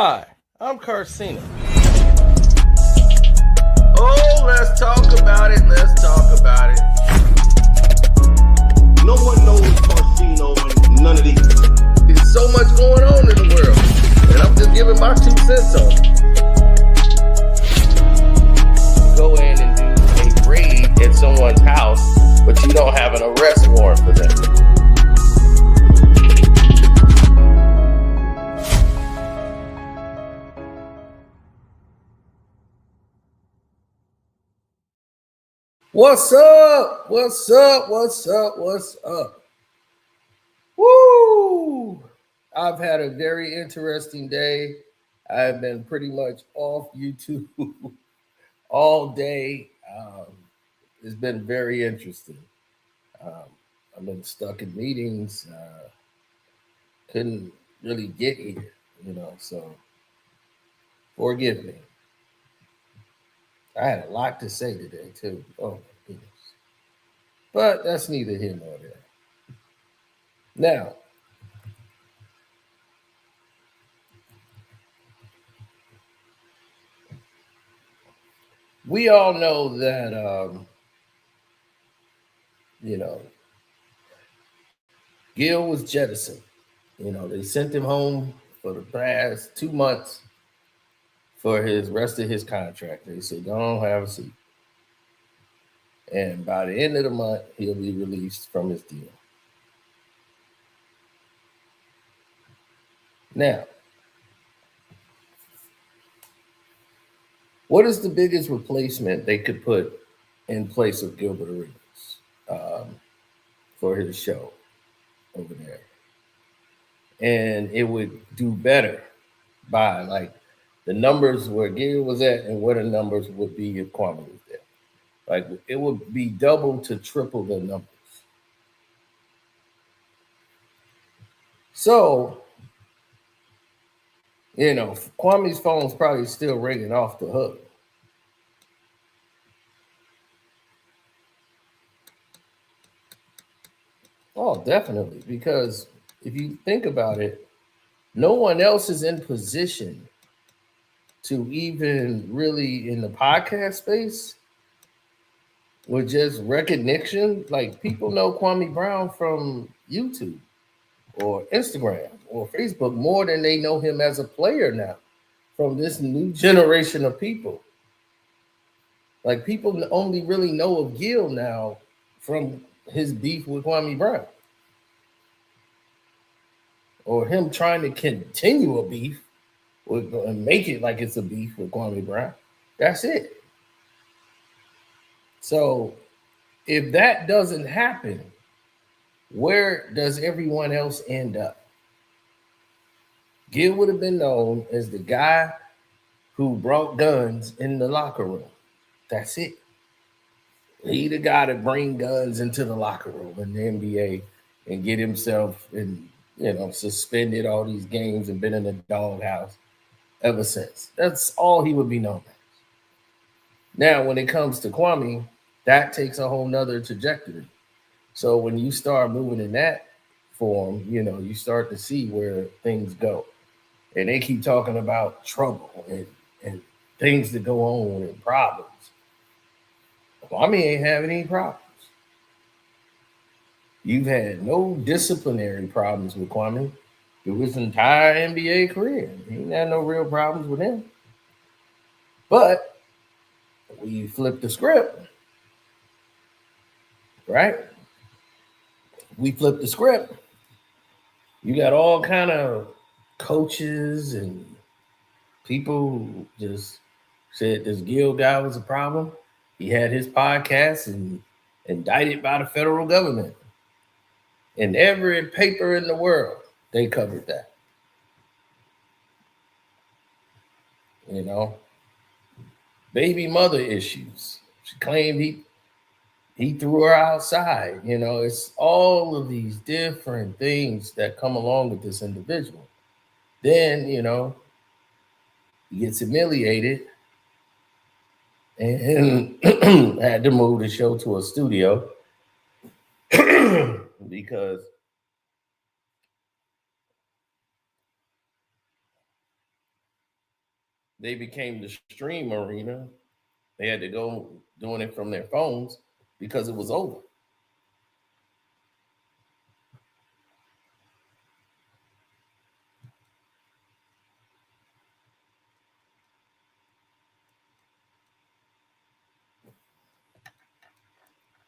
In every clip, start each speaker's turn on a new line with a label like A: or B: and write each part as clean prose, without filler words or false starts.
A: Hi, I'm Carcina. Oh, let's talk about it. Let's talk about it.
B: No one knows Carcino and none of these.
A: There's so much going on in the world, and I'm just giving my 2 cents on it. Go in and do a raid at someone's house, but you don't have an arrest warrant for them. What's up? What's up? What's up? What's up? Woo! I've had a very interesting day. I've been pretty much off YouTube all day. It's been very interesting. I've been stuck in meetings. Couldn't really get here, so forgive me. I had a lot to say today, too. Oh, my goodness. But that's neither here nor there. Now, we all know that, Gil was jettisoned. They sent him home for the past 2 months for his rest of his contract. They said, don't have a seat. And by the end of the month, he'll be released from his deal. Now, what is the biggest replacement they could put in place of Gilbert Arenas for his show over there? And it would do better by like the numbers where Gil was at and where the numbers would be if Kwame was there. Like it would be double to triple the numbers. So, Kwame's phone's probably still ringing off the hook. Oh, definitely. Because if you think about it, no one else is in position to even really in the podcast space with just recognition. Like people know Kwame Brown from YouTube or Instagram or Facebook more than they know him as a player now from this new generation of people. Like people only really know of Gil now from his beef with Kwame Brown or him trying to continue a beef and make it like it's a beef with Kwame Brown. That's it. So if that doesn't happen, where does everyone else end up? Gil would have been known as the guy who brought guns in the locker room. That's it. He the guy to bring guns into the locker room in the NBA and get himself suspended all these games and been in the doghouse ever since. That's all he would be known as. Now, when it comes to Kwame, that takes a whole nother trajectory. So when you start moving in that form, you start to see where things go. And they keep talking about trouble and things that go on and problems. Kwame ain't having any problems. You've had no disciplinary problems with Kwame through his entire NBA career. He ain't had no real problems with him. But we flip the script, right? We flip the script. You got all kind of coaches and people who just said this Gil guy was a problem. He had his podcast and indicted by the federal government. In every paper in the world, they covered that. Baby mother issues. She claimed he threw her outside. It's all of these different things that come along with this individual. Then, he gets humiliated and had to move the show to a studio because they became the stream arena. They had to go doing it from their phones because it was over.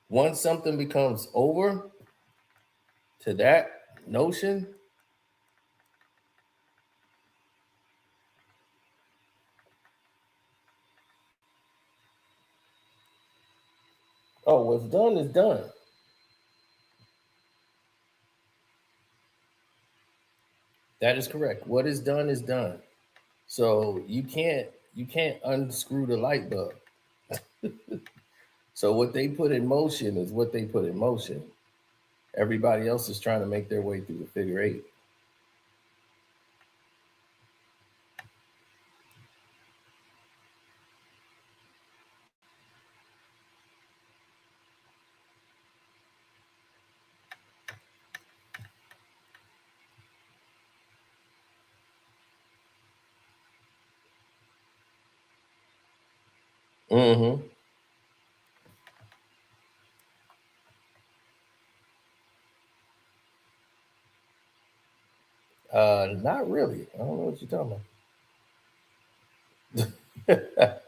A: Once something becomes over to that notion, oh, what's done is done. That is correct. What is done is done. So you can't unscrew the light bulb. So what they put in motion is what they put in motion. Everybody else is trying to make their way through the figure eight. Mm-hmm. Not really. I don't know what you're talking about.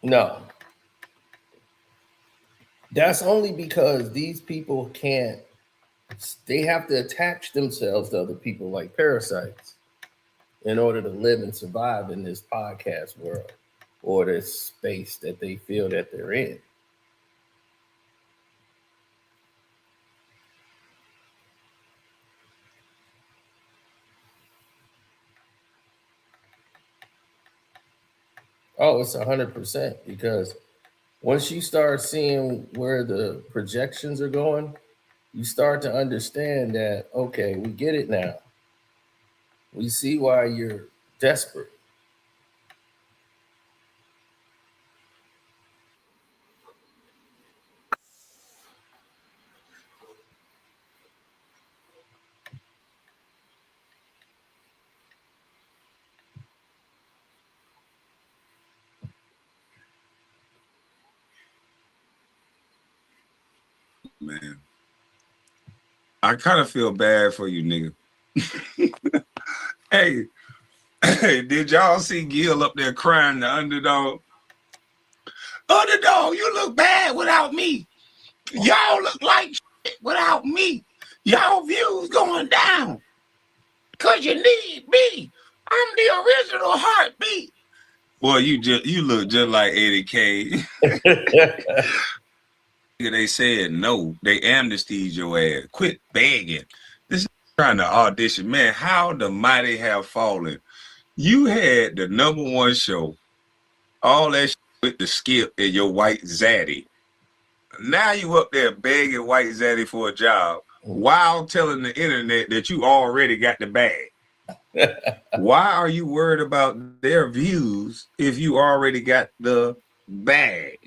A: No. That's only because these people can't, they have to attach themselves to other people like parasites in order to live and survive in this podcast world or this space that they feel that they're in. Oh, it's 100% because once you start seeing where the projections are going, you start to understand that, okay, we get it now. We see why you're desperate.
C: Man, I kind of feel bad for you, nigga. Hey, did y'all see Gil up there crying the underdog? Underdog, you look bad without me. Y'all look like shit without me. Y'all views going down. Cause you need me. I'm the original heartbeat. Boy, you look just like Eddie K. They said no. They amnestied your ass. Quit begging. This is trying to audition. Man, how the mighty have fallen. You had the #1 show. All that shit with the skip and your white zaddy. Now you up there begging white zaddy for a job while telling the internet that you already got the bag. Why are you worried about their views if you already got the bag?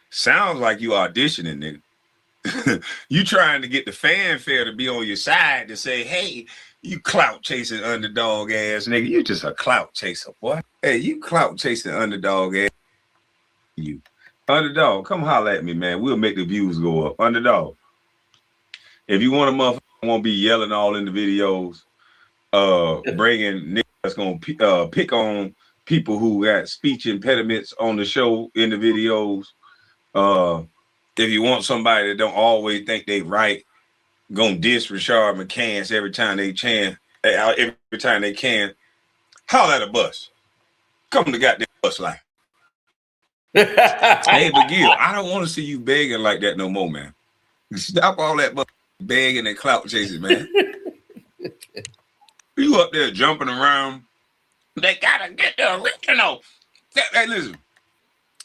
C: Sounds like you auditioning, nigga. You trying to get the fanfare to be on your side to say, hey, you clout chasing underdog ass nigga. You just a clout chaser, boy. Hey, you clout chasing underdog ass. You underdog, come holler at me, man. We'll make the views go up. Underdog. If you want a motherfucker won't be yelling all in the videos, bringing niggas that's gonna pick on people who got speech impediments on the show in the videos. If you want somebody that don't always think they right, gonna diss Rashard McCants every time they can, holler at a bus. Come to goddamn bus line. Hey, but Gil, I don't want to see you begging like that no more, man. Stop all that begging and clout chasing, man. You up there jumping around. They gotta get the original. Hey, listen,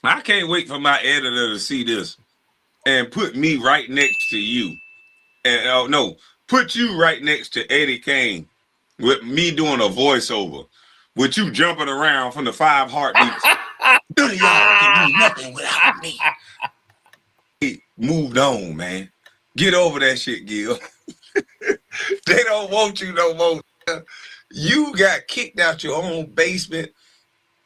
C: I can't wait for my editor to see this and put me right next to you. And put you right next to Eddie Kane with me doing a voiceover with you jumping around from the 5 heartbeats. None of y'all can do nothing without me. He moved on, man. Get over that shit, Gil. They don't want you no more. You got kicked out your own basement.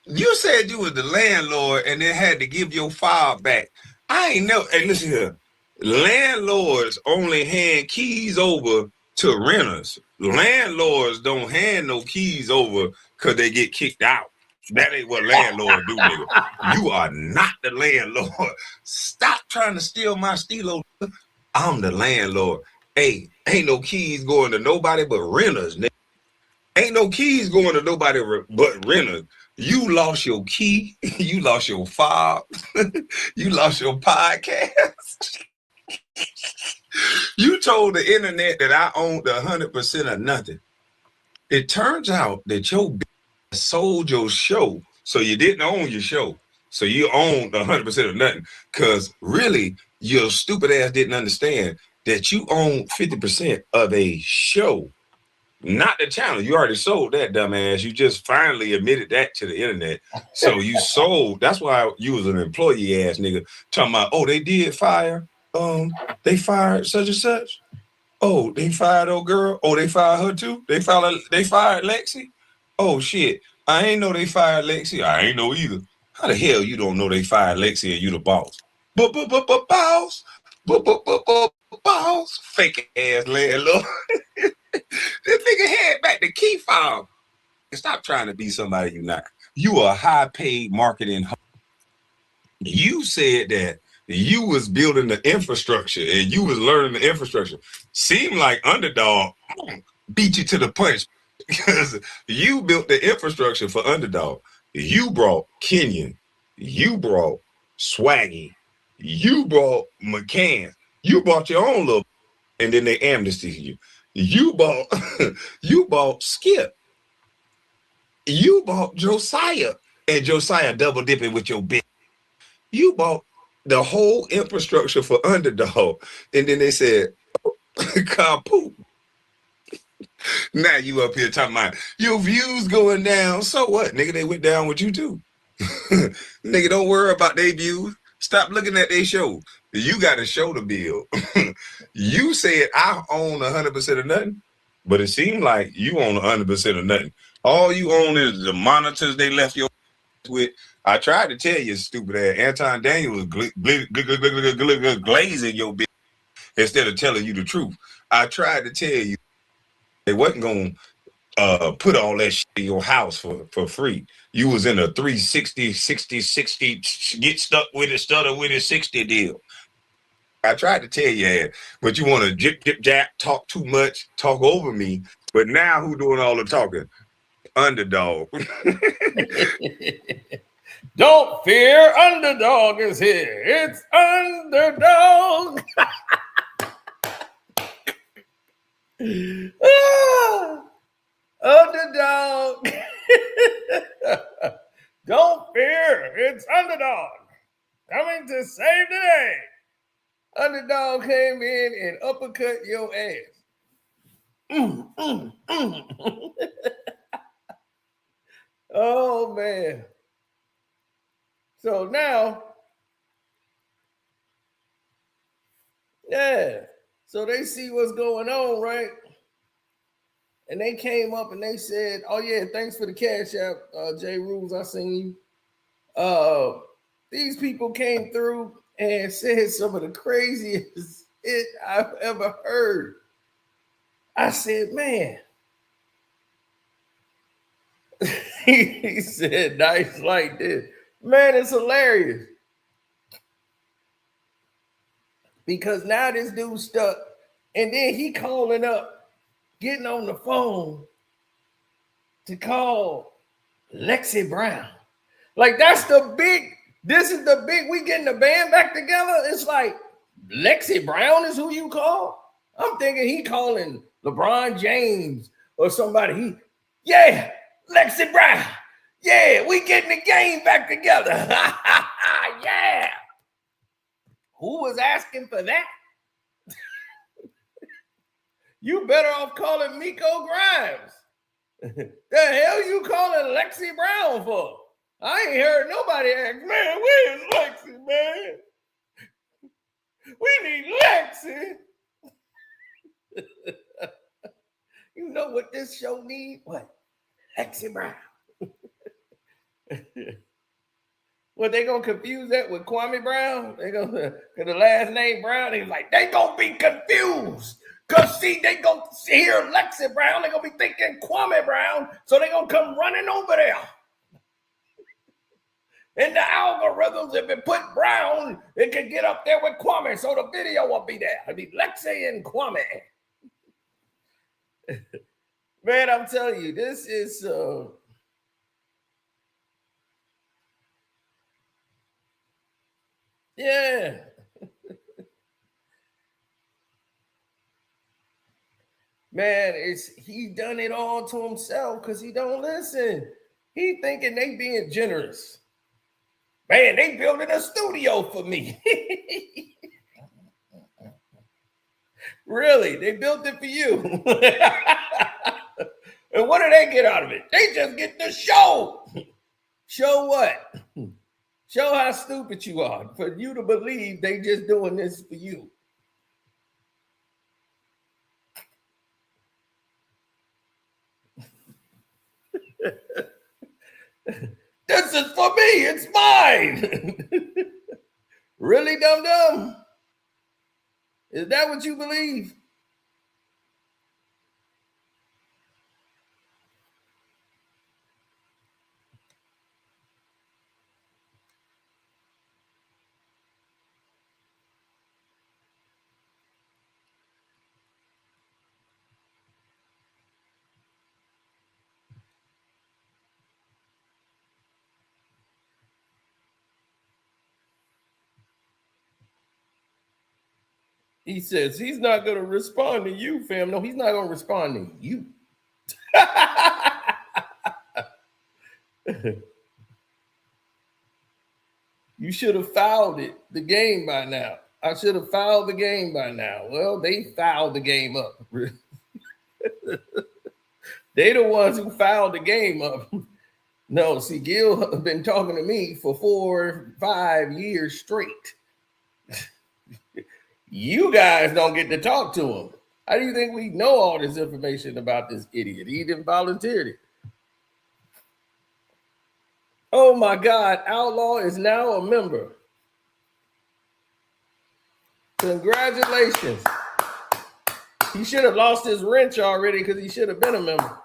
C: You said you was the landlord and then had to give your file back. I ain't know. Hey, listen here. Landlords only hand keys over to renters. Landlords don't hand no keys over because they get kicked out. That ain't what landlords do, nigga. You are not the landlord. Stop trying to steal my stilo. I'm the landlord. Hey, ain't no keys going to nobody but renters, nigga. Ain't no keys going to nobody but renters. You lost your key. You lost your file. You lost your podcast. You told the internet that I owned 100% of nothing. It turns out that your sold your show, so you didn't own your show. So you owned 100% of nothing. Because really, your stupid ass didn't understand that you owned 50% of a show. Not the channel. You already sold that, dumbass. You just finally admitted that to the internet. So you sold. That's why you was an employee ass nigga talking about, oh, they did fire. They fired such and such. Oh, they fired old girl. Oh, they fired her too. They fired Lexi. Oh shit. I ain't know they fired Lexi. I ain't know either. How the hell you don't know they fired Lexi and you the boss? Boss. Boss. Fake ass landlord. This nigga head back to key fob. Stop trying to be somebody you're not. You are a high-paid marketing. You said that you was building the infrastructure and you was learning the infrastructure. Seemed like Underdog beat you to the punch because you built the infrastructure for Underdog. You brought Kenyon. You brought Swaggy. You brought McCann. You brought your own little, and then they amnestied you. You bought Skip. You bought Josiah, and Josiah double dipping with your bitch. You bought the whole infrastructure for Underdog, and then they said, "Poop." Now you up here talking about your views going down. So what, nigga? They went down with you too. Nigga, don't worry about their views. Stop looking at their show. You got a show to build. You said I own 100% of nothing, but it seemed like you own 100% of nothing. All you own is the monitors they left you with. I tried to tell you, stupid ass. Anton Daniel was glazing your bitch instead of telling you the truth. I tried to tell you they wasn't going to put all that shit in your house for free. You was in a 360, 60, 60, get stuck with it, stutter with it, 60 deal. I tried to tell you, but you want to jip, jip, jap, talk too much, talk over me. But now who doing all the talking? Underdog.
A: Don't fear, Underdog is here. It's Underdog. Underdog. Don't fear, it's Underdog. Coming to save the day. Underdog came in and uppercut your ass. Oh, man. So now, yeah. So they see what's going on, right? And they came up and they said, oh, yeah, thanks for the cash app, J. Rules. I seen you. These people came through and said some of the craziest shit I've ever heard. I said, man. He said, nice like this. Man, it's hilarious. Because now this dude's stuck. And then he calling up, getting on the phone to call Lexi Brown. Like, that's the big, this is the big, we getting the band back together. It's like, Lexi Brown is who you call? I'm thinking he calling LeBron James or somebody. Yeah, Lexi Brown. Yeah, we getting the game back together. Yeah. Who was asking for that? You better off calling Miko Grimes. The hell you calling Lexi Brown for? I ain't heard nobody ask, man, where's Lexi, man? We need Lexi. this show need? What? Lexi Brown. Well, they gonna confuse that with Kwame Brown? They gonna, cause the last name Brown, they like, they gonna be confused. Cause see, they gonna hear Lexi Brown, they gonna be thinking Kwame Brown, so they gonna come running over there. And the algorithms, if it put Brown, it can get up there with Kwame, so the video will be there. It'll be Lexi and Kwame. Man, I'm telling you, this is yeah. Man, he done it all to himself because he don't listen. He thinking they being generous. Man, they building a studio for me. Really, they built it for you. And what do they get out of it? They just get the show. Show what? Show how stupid you are for you to believe they just doing this for you. This is for me. It's mine. Really, dum-dum? Is that what you believe? He says he's not going to respond to you, fam. No, he's not going to respond to you. You should have fouled the game by now. I should have fouled the game by now. Well, they fouled the game up. They the ones who fouled the game up. No, see, Gil has been talking to me for 4 or 5 years straight. You guys don't get to talk to him. How do you think we know all this information about this idiot? He didn't volunteer it. Oh my God, Outlaw is now a member. Congratulations. He should have lost his wrench already because he should have been a member.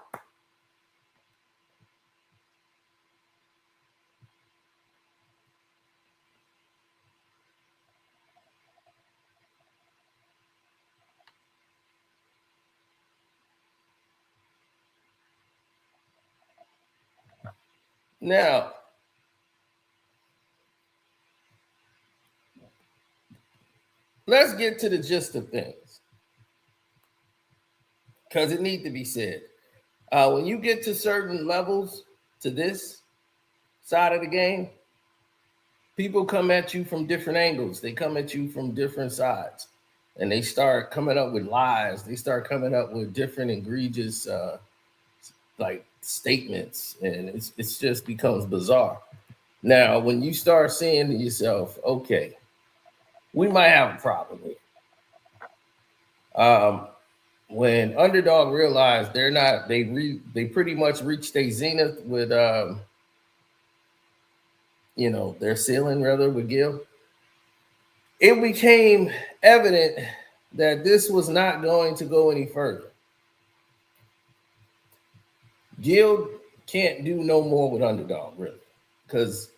A: Now, let's get to the gist of things because it needs to be said. When you get to certain levels to this side of the game, people come at you from different angles. They come at you from different sides, and they start coming up with lies. They start coming up with different egregious like statements, and it's just becomes bizarre. Now, when you start saying to yourself, okay, we might have a problem here. When Underdog realized they pretty much reached a zenith with their ceiling rather with Gil, it became evident that this was not going to go any further. Gil can't do no more with Underdog, really, because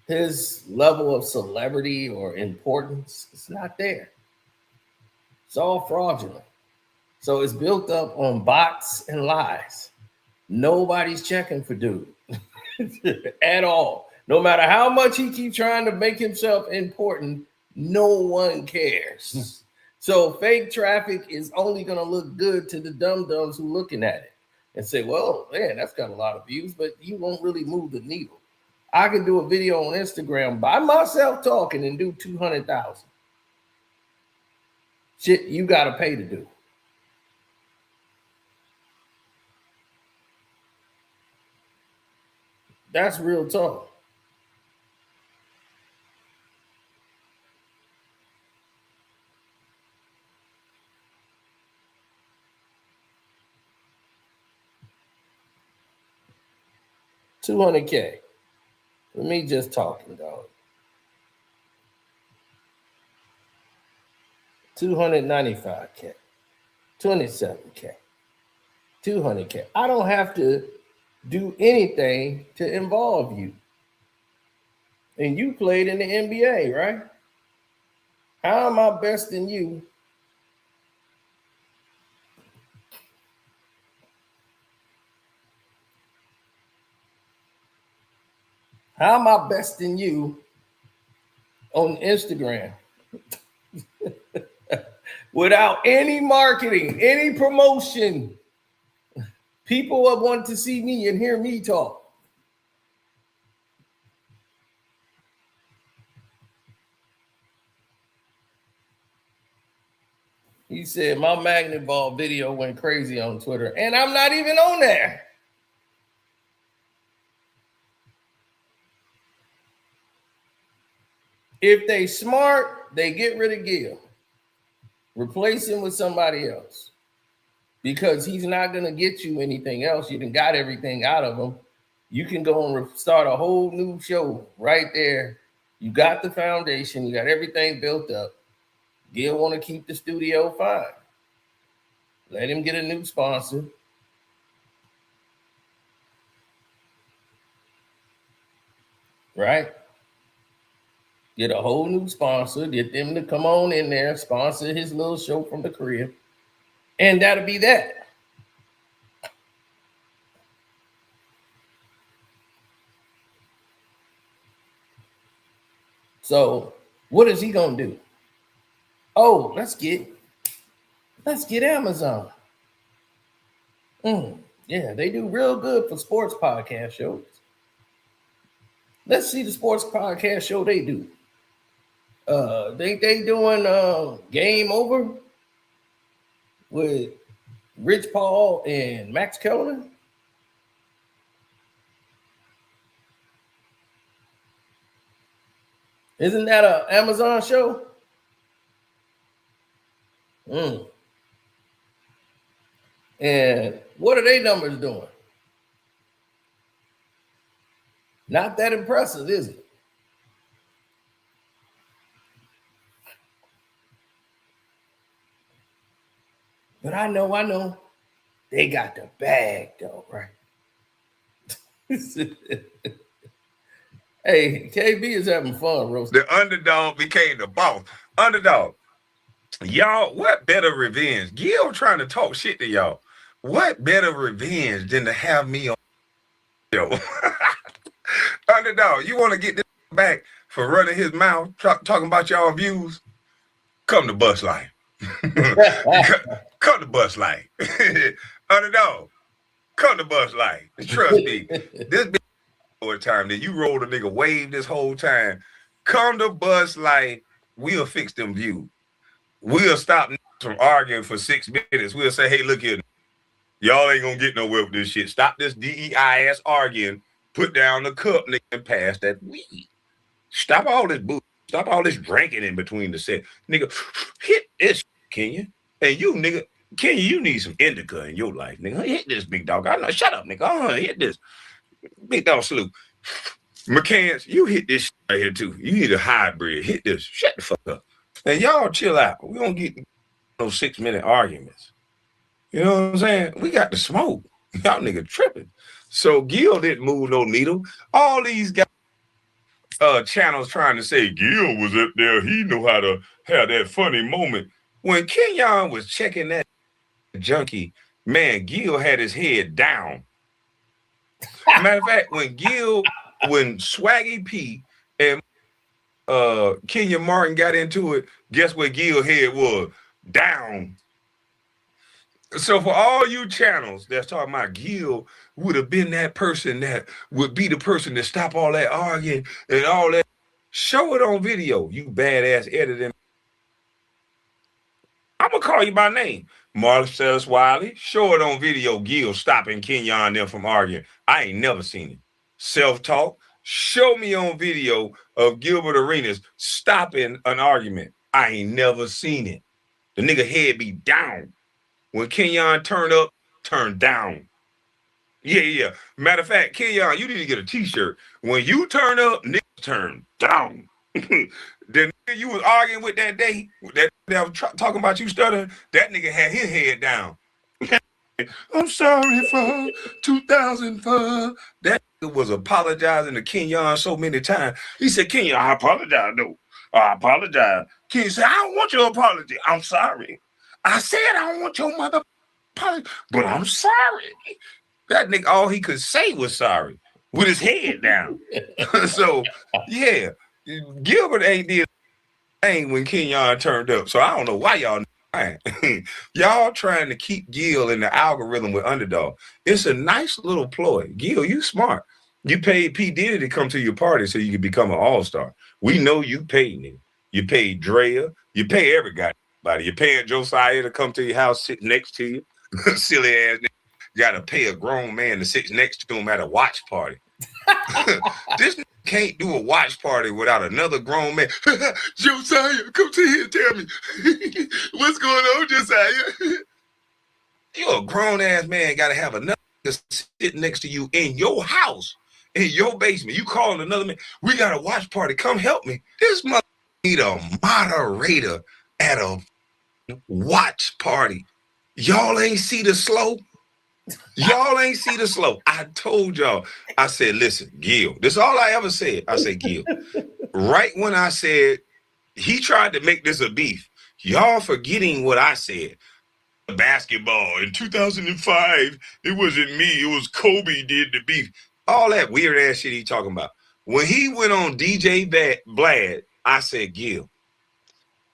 A: his level of celebrity or importance is not there. It's all fraudulent. So it's built up on bots and lies. Nobody's checking for dude at all. No matter how much he keeps trying to make himself important, no one cares. So fake traffic is only going to look good to the dum-dums who looking at it and say, well, man, that's got a lot of views, but you won't really move the needle. I can do a video on Instagram by myself talking and do 200,000. Shit you got to pay to do. That's real talk. 200K. For me just talking, dog. 295K. 27K. 200K. I don't have to do anything to involve you. And you played in the NBA, right? How am I best than you? How am I best than you on Instagram? Without any marketing, any promotion. People will want to see me and hear me talk. He said my magnet ball video went crazy on Twitter, and I'm not even on there. If they smart, they get rid of Gil. Replace him with somebody else. Because he's not going to get you anything else. You done got everything out of him. You can go and start a whole new show right there. You got the foundation. You got everything built up. Gil want to keep the studio, fine. Let him get a new sponsor. Right? Get a whole new sponsor. Get them to come on in there, sponsor his little show from the crib. And that'll be that. So what is he gonna do? Oh, let's get Amazon. Yeah, they do real good for sports podcast shows. Let's see the sports podcast show they do. They doing Game Over with Rich Paul and Max Kellerman. Isn't that an Amazon show? And what are their numbers doing? Not that impressive, is it? But I know. They got the bag, though, right? Hey, KB is having fun, Rose.
C: The underdog became the boss. Underdog. Y'all, what better revenge? Gil trying to talk shit to y'all. What better revenge than to have me on yo? Underdog, you want to get this back for running his mouth, talking about y'all views? Come to Bus Life. Come to Bus Life. Underdog, come to Bus Life. Trust me. This been a time that you rolled a nigga wave this whole time. Come to Bus Life. We'll fix them views. We'll stop from arguing for 6 minutes. We'll say, hey, look here. Y'all ain't gonna get nowhere with this shit. Stop this DEIS arguing. Put down the cup, nigga, and pass that weed. Stop all this booze. Stop all this drinking in between the set. Nigga, hit this, Kenya. And you, nigga, Kenya, you need some indica in your life, nigga. Hit this, big dog. I know. Shut up, nigga. Hit this. Big dog salute. McCants, you hit this right here, too. You need a hybrid. Hit this. Shut the fuck up. And y'all chill out. We don't get those 6-minute arguments. You know what I'm saying? We got the smoke. Y'all nigga tripping. So Gil didn't move no needle. All these guys, channels trying to say Gil was up there. He knew how to have that funny moment. When Kenyon was checking that junkie, man, Gil had his head down. Matter of fact, when Swaggy P and Kenya Martin got into it, guess where Gil's head was? Down. So for all you channels that's talking about Gil would have been that person that would be the person to stop all that arguing and all that, show it on video, you badass editing. I'm going to call you by name. Marcellus Wiley, show it on video, Gil stopping Kenyon and them from arguing. I ain't never seen it. Self-talk, show me on video of Gilbert Arenas stopping an argument. I ain't never seen it. The nigga head be down. When Kenyon turned up, turned down. Yeah. Matter of fact, Kenyon, you need to get a t-shirt. When you turn up, niggas turn down. The nigga you was arguing with that day, that was talking about you stuttering, that nigga had his head down. I'm sorry for 2005. That nigga was apologizing to Kenyon so many times. He said, Kenyon, I apologize, though. I apologize. Kenyon said, I don't want your apology. I'm sorry. I said I don't want your mother apology, but I'm sorry. That nigga, all he could say was sorry with his head down. So, yeah, Gilbert ain't did thing when Kenyon turned up. So I don't know why y'all y'all trying to keep Gil in the algorithm with Underdog. It's a nice little ploy. Gil, you smart. You paid P. Diddy to come to your party so you could become an all-star. We know you paid me. You paid Drea. You pay every guy. You paying Josiah to come to your house, sit next to you. Silly ass nigga. You got to pay a grown man to sit next to him at a watch party. This can't do a watch party without another grown man. Josiah, come to here and tell me what's going on, Josiah. You're a grown ass man, got to have another sit next to you in your house, in your basement. You calling another man, we got a watch party, come help me. This mother need a moderator at a watch party. Y'all ain't see the slow? Y'all ain't see the slow. I told y'all. I said, listen, Gil, this is all I ever said. I said, Gil, right when I said he tried to make this a beef, y'all forgetting what I said. Basketball in 2005, it wasn't me. It was Kobe did the beef. All that weird ass shit he talking about. When he went on DJ Blad, I said, Gil,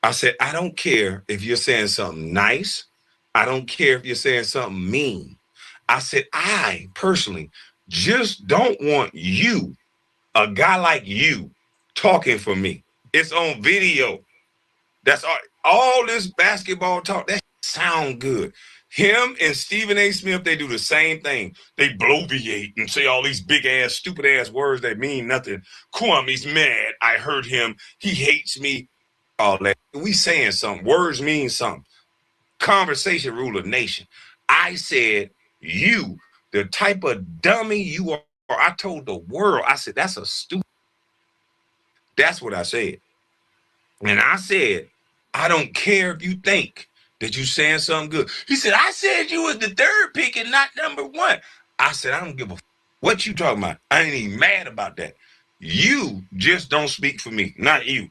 C: I said, I don't care if you're saying something nice. I don't care if you're saying something mean. I said, I personally just don't want you, a guy like you, talking for me. It's on video. That's all this basketball talk, that sound good. Him and Stephen A. Smith, they do the same thing. They bloviate and say all these big ass, stupid ass words that mean nothing. Kwame's mad. I heard him. He hates me. All that. We saying something. Words mean something. Conversation rule a nation. I said, you, the type of dummy you are, I told the world, I said, that's a stupid. That's what I said. And I said, I don't care if you think that you saying something good. He said, I said you was the third pick and not number one. I said, I don't give a what you talking about. I ain't even mad about that. You just don't speak for me, not you.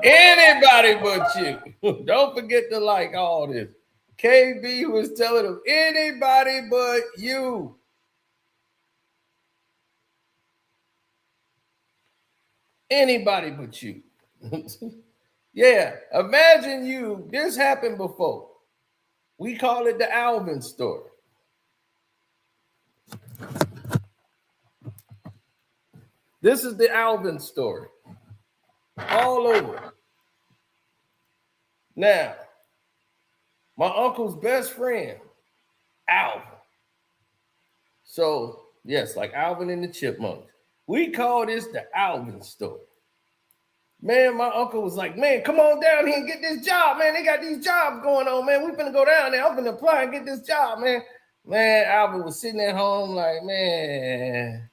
A: Anybody but you. Don't forget to like all this. KB was telling him, anybody but you. Anybody but you. Yeah, imagine you. This happened before. We call it the Alvin story. This is the Alvin story. All over. Now, my uncle's best friend, Alvin. So, yes, like Alvin and the Chipmunks. We call this the Alvin story. Man, my uncle was like, man, come on down here and get this job, man. They got these jobs going on, man. We finna go down there. I'm finna apply and get this job, man. Man, Alvin was sitting at home like, man,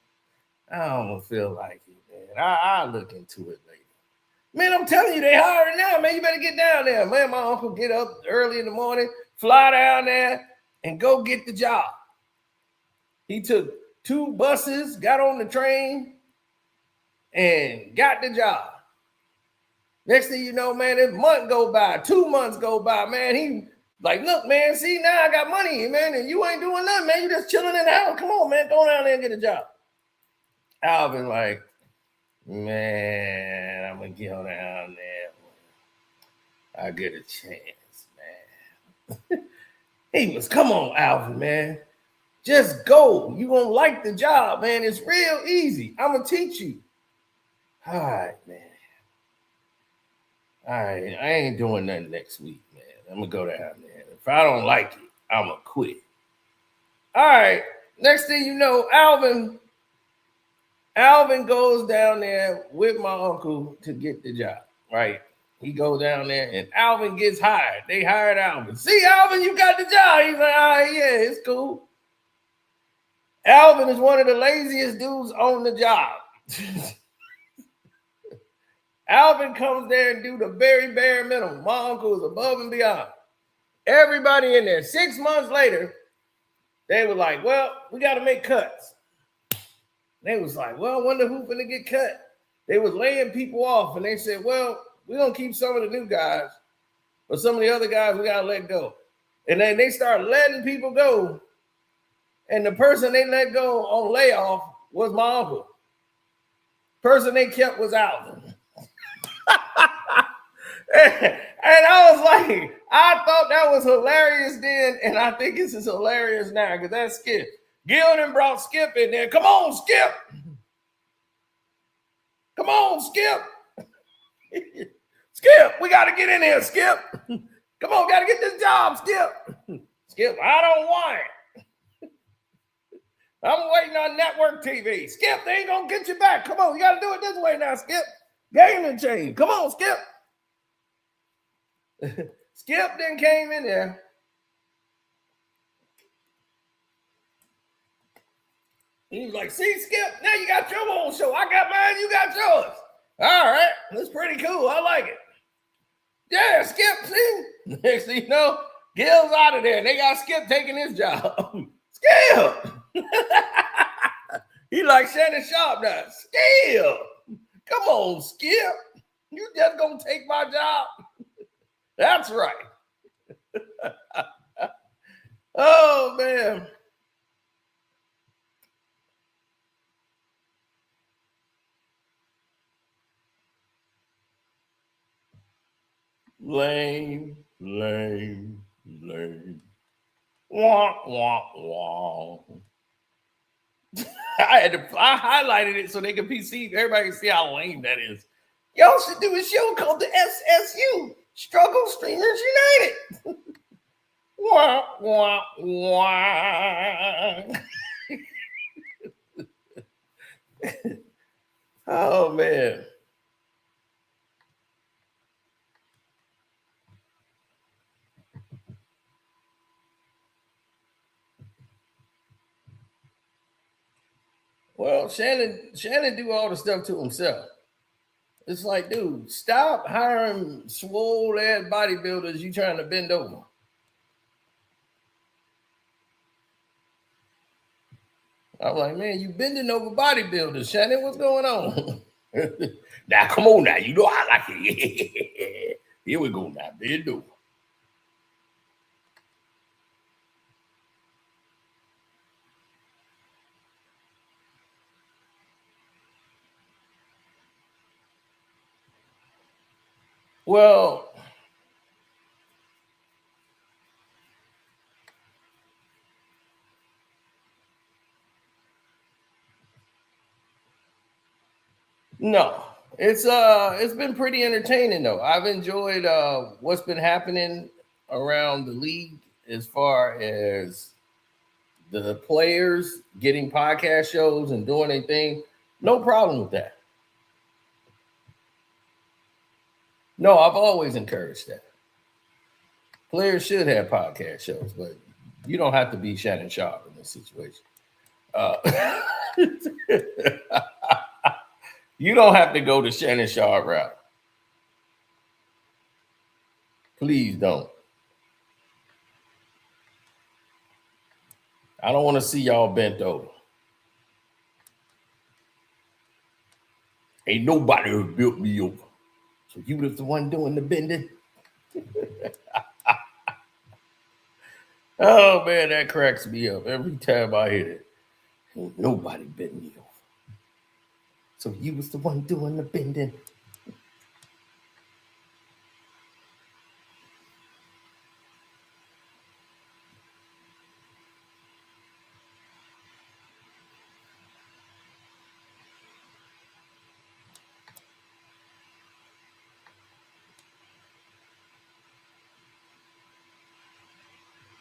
A: I don't feel like it, man. I'll look into it later. Man, I'm telling you, they hiring now, man. You better get down there. Man, my uncle get up early in the morning, fly down there, and go get the job. He took 2 buses, got on the train, and got the job. Next thing you know, man, this month go by, 2 months go by, man. He like, look, man, see, now I got money, man, and you ain't doing nothing, man. You just chilling in the house. Come on, man, go down there and get a job. Alvin like, man, I'm going to go down there. I get a chance, man. He was, come on, Alvin, man. Just go. You won't like the job, man. It's real easy. I'm going to teach you. All right, man. All right, I ain't doing nothing next week, man. I'm going to go down there. If I don't like it, I'm going to quit. All right, next thing you know, Alvin goes down there with my uncle to get the job, right? He goes down there, and Alvin gets hired. They hired Alvin. See, Alvin, you got the job. He's like, all right, yeah, it's cool. Alvin is one of the laziest dudes on the job. Alvin comes there and do the very bare minimum. My uncle is above and beyond. Everybody in there. 6 months later, they were like, well, we got to make cuts. They was like, well, I wonder who's going to get cut. They was laying people off, and they said, well, we're going to keep some of the new guys, but some of the other guys we got to let go. And then they started letting people go, and the person they let go on layoff was my uncle. Person they kept was Alvin. And I was like, I thought that was hilarious then, and I think this is hilarious now because that's Skip. Gilden brought Skip in there. Come on, Skip. Come on, Skip. Skip, we got to get in here, Skip. Come on, got to get this job, Skip. Skip, I don't want it. I'm waiting on network TV. Skip, they ain't going to get you back. Come on, you got to do it this way now, Skip. Game and change. Come on, Skip. Skip then came in there. He was like, see, Skip, now you got your own show. I got mine, you got yours. All right, that's pretty cool. I like it. Yeah, Skip, see? Next thing you know, Gil's out of there. They got Skip taking his job. Skip! He like Shannon Sharp now. Skip! Come on, Skip. You just gonna take my job? That's right. Oh, man. Lame, lame, lame. Wah, wah, wah. I highlighted it so they can see, everybody can see how lame that is. Y'all should do a show called the SSU, Struggle Streamers United. Wah, wah, wah. Oh, man. Well, Shannon do all the stuff to himself. It's like, dude, stop hiring swole ass bodybuilders you trying to bend over. I'm like, man, you bending over bodybuilders, Shannon. What's going on? Now, come on now. You know I like it. Here we go now. Bend over. Well, no, it's been pretty entertaining though. I've enjoyed what's been happening around the league as far as the players getting podcast shows and doing their thing. No problem with that. No, I've always encouraged that. Players should have podcast shows, but you don't have to be Shannon Sharp in this situation. You don't have to go the Shannon Sharp route. Please don't. I don't want to see y'all bent over. Ain't nobody who built me over. So you was the one doing the bending? Oh, man, that cracks me up every time I hear it. Ain't nobody bent me over. So you was the one doing the bending?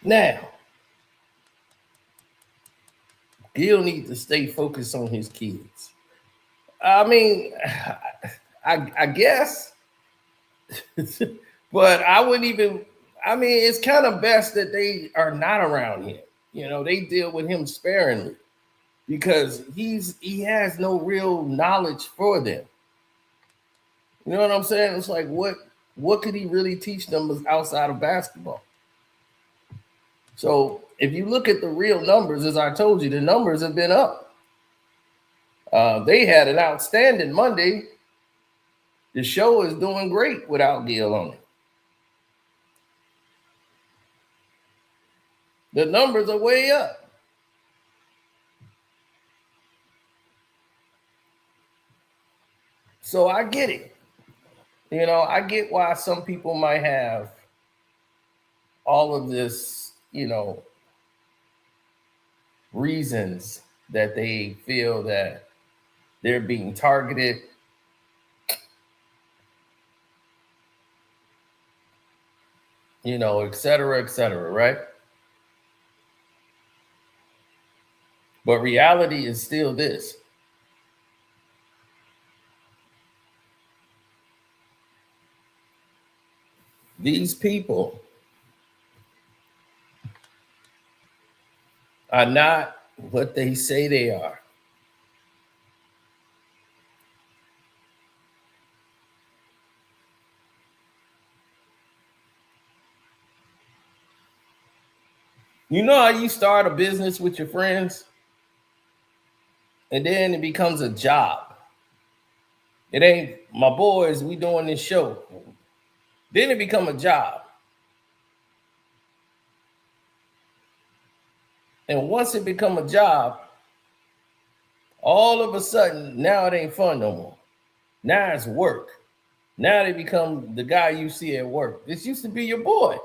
A: Now, Gil needs to stay focused on his kids. I mean, I guess But I wouldn't even, I mean, it's kind of best that they are not around him. You know, they deal with him sparingly because he has no real knowledge for them. You know what I'm saying? It's like what could he really teach them outside of basketball? So if you look at the real numbers, as I told you, the numbers have been up. They had an outstanding Monday. The show is doing great without Gil on it. The numbers are way up. So I get it. You know, I get why some people might have all of this, you know, reasons that they feel that they're being targeted. You know, et cetera, right? But reality is still this. These people are not what they say they are. You know how you start a business with your friends and then it becomes a job. It ain't my boys, we doing this show. Then it become a job. And once it become a job, all of a sudden, now it ain't fun no more. Now it's work. Now they become the guy you see at work. This used to be your boy.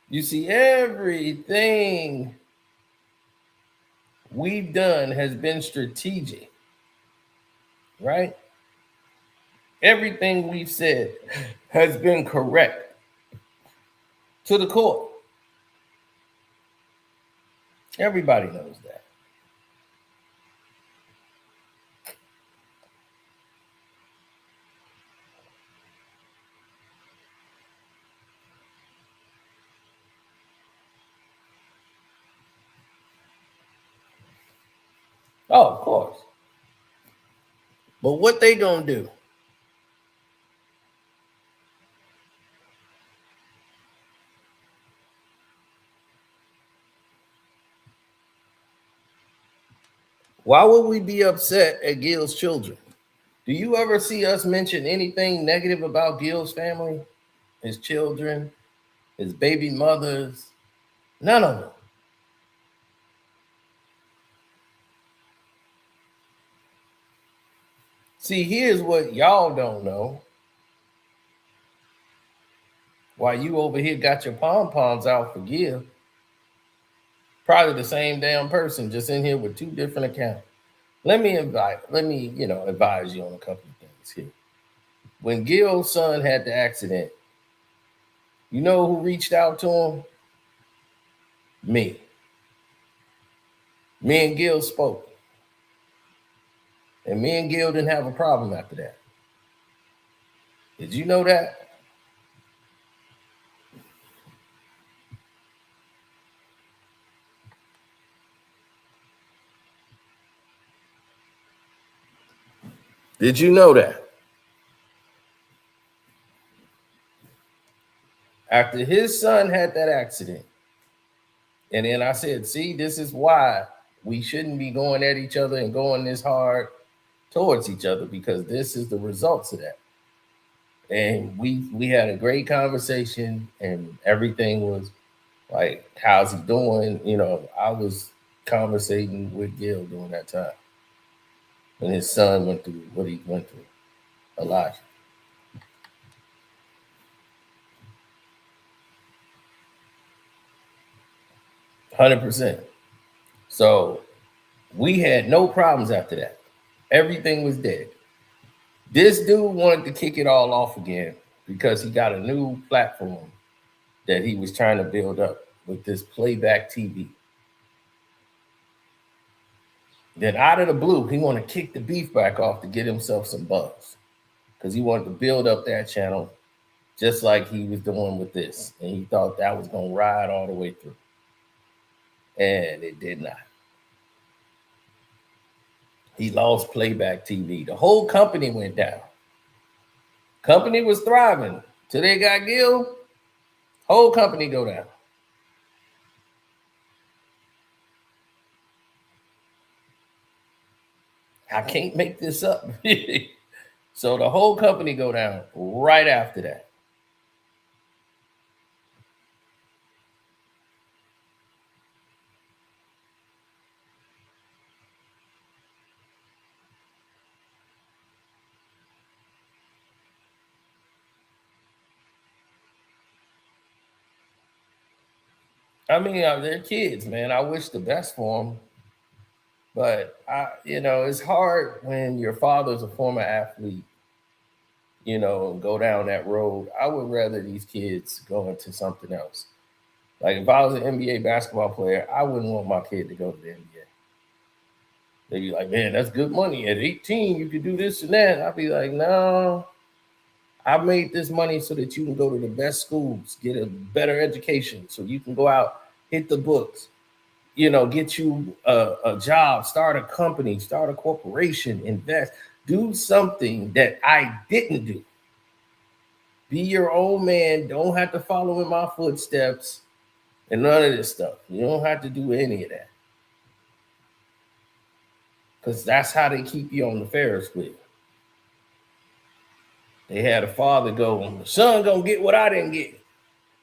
A: You see, everything we've done has been strategic, right? Everything we've said has been correct to the core. Everybody knows that. Oh, of course. But what they gonna do? Why would we be upset at Gil's children? Do you ever see us mention anything negative about Gil's family, his children, his baby mothers? None of them. See, here's what y'all don't know. While you over here got your pom-poms out for Gil, probably the same damn person just in here with two different accounts. Let me advise you on a couple of things here. When Gil's son had the accident, you know who reached out to him? Me. Me and Gil spoke. And me and Gil didn't have a problem after that. Did you know that? Did you know that? After his son had that accident, and then I said, see, this is why we shouldn't be going at each other and going this hard towards each other, because this is the results of that. And we had a great conversation and everything was like, how's he doing? You know, I was conversating with Gil during that time when his son went through what he went through. Elijah. %. So we had no problems after that. Everything was dead. This dude wanted to kick it all off again because he got a new platform that he was trying to build up with this playback TV. Then out of the blue, he want to kick the beef back off to get himself some buzz because he wanted to build up that channel just like he was doing with this. And he thought that was going to ride all the way through. And it did not. He lost playback TV. The whole company went down. Company was thriving. Till they got Gil, whole company go down. I can't make this up. So the whole company go down right after that. I mean, they're kids, man. I wish the best for them. But it's hard when your father's a former athlete, go down that road. I would rather these kids go into something else. Like if I was an NBA basketball player, I wouldn't want my kid to go to the NBA. They'd be like, man, that's good money. At 18, you could do this and that. I'd be like, no, I made this money so that you can go to the best schools, get a better education, so you can go out, hit the books, get you a job, start a company, start a corporation, invest, do something that I didn't do. Be your own man. Don't have to follow in my footsteps and none of this stuff. You don't have to do any of that. Because that's how they keep you on the Ferris wheel. They had a father go, the son gonna get what I didn't get.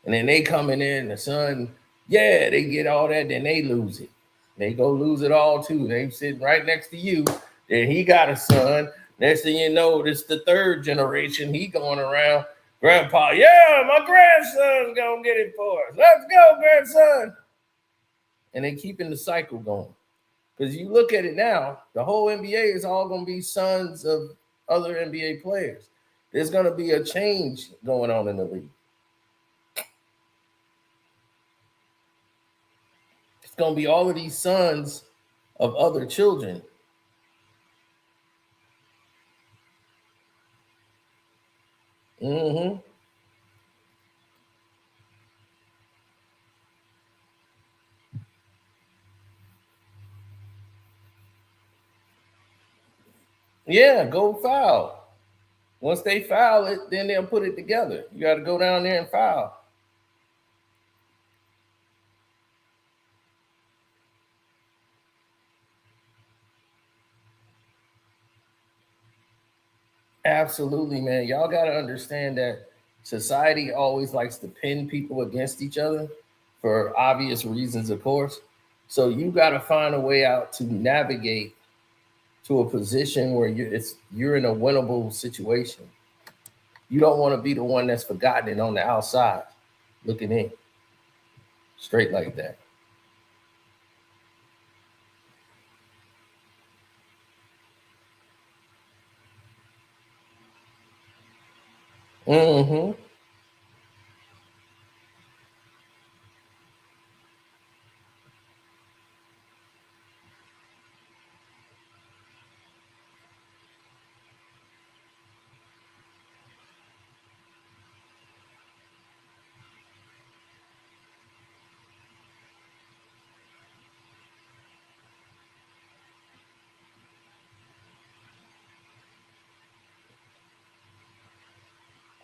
A: And then they coming in, the son, yeah, they get all that, then they lose it. They go lose it all too. They sitting right next to you. Then he got a son. Next thing you know, this the third generation. He going around, grandpa, yeah, my grandson's gonna get it for us. Let's go, grandson. And they keeping the cycle going. Because you look at it now, the whole NBA is all going to be sons of other NBA players. There's going to be a change going on in the league. It's going to be all of these sons of other children. Mm-hmm. Yeah, go foul. Once they foul it, then they'll put it together. You got to go down there and foul. Absolutely, man. Y'all got to understand that society always likes to pin people against each other for obvious reasons, of course. So you got to find a way out to navigate to a position where you're in a winnable situation. You don't want to be the one that's forgotten and on the outside looking in straight like that. Mm-hmm.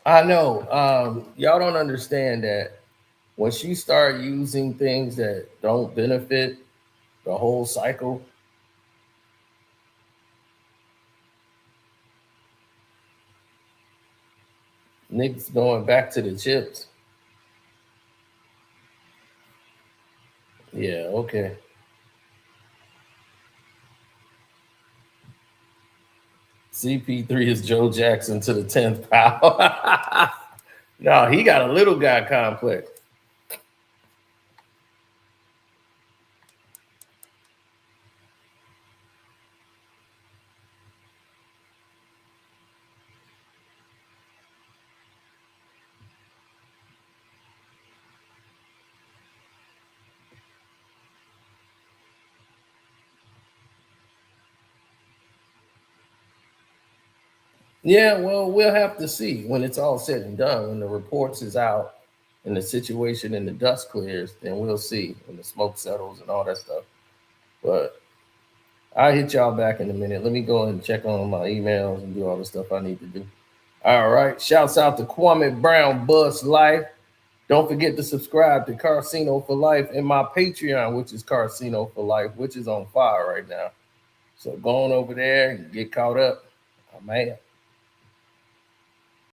A: I know. Y'all don't understand that once you start using things that don't benefit the whole cycle, niggas going back to the chips. Yeah, okay. CP3 is Joe Jackson to the 10th power. No, he got a little guy complex. Yeah, well, we'll have to see when it's all said and done. When the reports is out and the situation and the dust clears, then we'll see when the smoke settles and all that stuff. But I'll hit y'all back in a minute. Let me go and check on my emails and do all the stuff I need to do. All right. Shouts out to Kwame Brown, Buzz Life. Don't forget to subscribe to Casino for Life and my Patreon, which is Casino for Life, which is on fire right now. So go on over there and get caught up. I'm out.